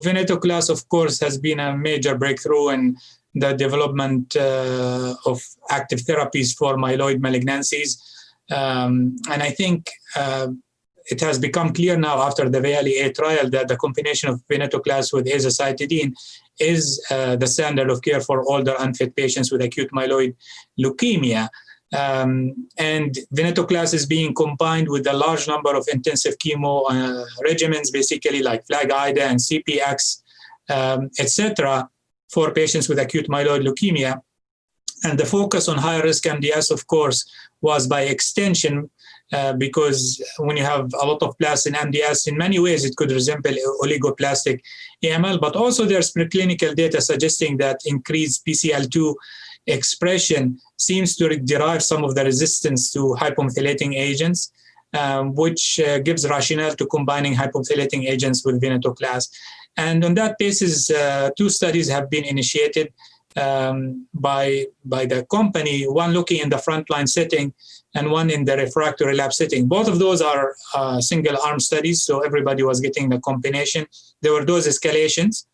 Venetoclax, of course, has been a major breakthrough in the development of active therapies for myeloid malignancies. And I think it has become clear now after the VIALE-A trial that the combination of Venetoclax with azacitidine is the standard of care for older unfit patients with acute myeloid leukemia. And Venetoclax is being combined with a large number of intensive chemo regimens, basically like FLAG-IDA and CPX, etc., for patients with acute myeloid leukemia. And the focus on high-risk MDS, of course, was by extension, because when you have a lot of blasts in MDS, in many ways it could resemble oligoplastic AML, but also there's preclinical data suggesting that increased BCL2 expression seems to derive some of the resistance to hypomethylating agents, which gives rationale to combining hypomethylating agents with Venetoclax. And on that basis, 2 studies have been initiated by the company, one looking in the frontline setting and one in the refractory relapse setting. Both of those are single-arm studies, so everybody was getting the combination. There were dose escalations.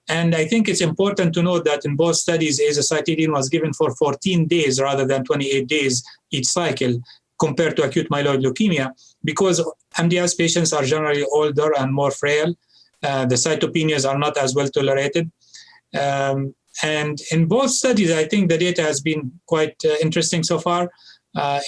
And I think it's important to note that in both studies, azacitidine was given for 14 days rather than 28 days each cycle compared to acute myeloid leukemia, because MDS patients are generally older and more frail. The cytopenias are not as well tolerated. And in both studies, I think the data has been quite interesting so far.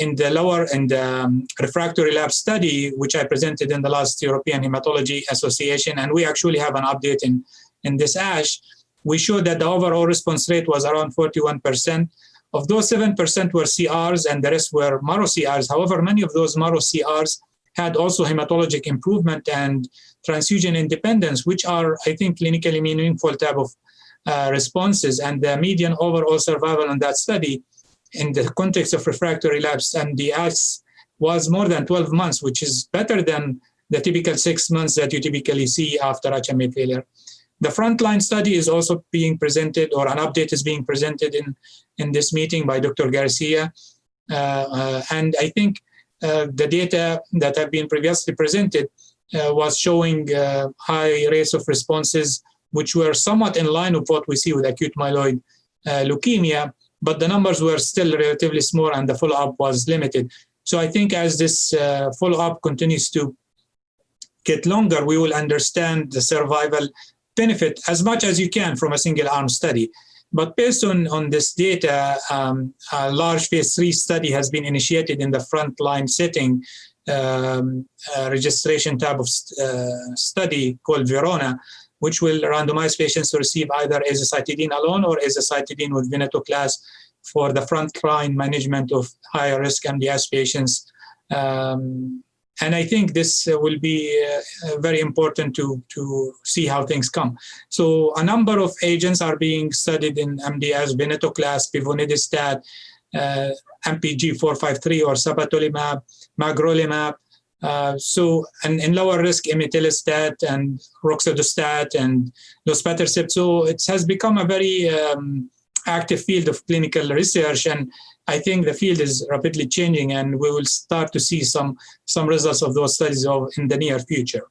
In the refractory relapse study, which I presented in the last European Hematology Association, and we actually have an update in this ASH, we showed that the overall response rate was around 41%. Of those, 7% were CRs and the rest were marrow CRs. However, many of those marrow CRs had also hematologic improvement and transfusion independence, which are, I think, clinically meaningful type of responses. And the median overall survival in that study in the context of refractory relapse MDS was more than 12 months, which is better than the typical 6 months that you typically see after HMA failure. The frontline study is also being presented, or an update is being presented in this meeting by Dr. Garcia. And I think the data that have been previously presented was showing high rates of responses, which were somewhat in line with what we see with acute myeloid leukemia, but the numbers were still relatively small and the follow-up was limited. So I think as this follow-up continues to get longer, we will understand the survival benefit as much as you can from a single-arm study. But based on this data, a large phase 3 study has been initiated in the frontline setting, registration type of study called Verona, which will randomize patients to receive either azacitidine alone or azacitidine with Venetoclax for the frontline management of higher risk MDS patients. And I think this will be very important to see how things come. So a number of agents are being studied in MDS: Venetoclax, pivonidistat, MPG-453 or sabatolimab, magrolimab. And in lower risk, imetelstat and roxadustat and luspatercept. So it has become a very active field of clinical research, and I think the field is rapidly changing, and we will start to see some results of those studies in the near future.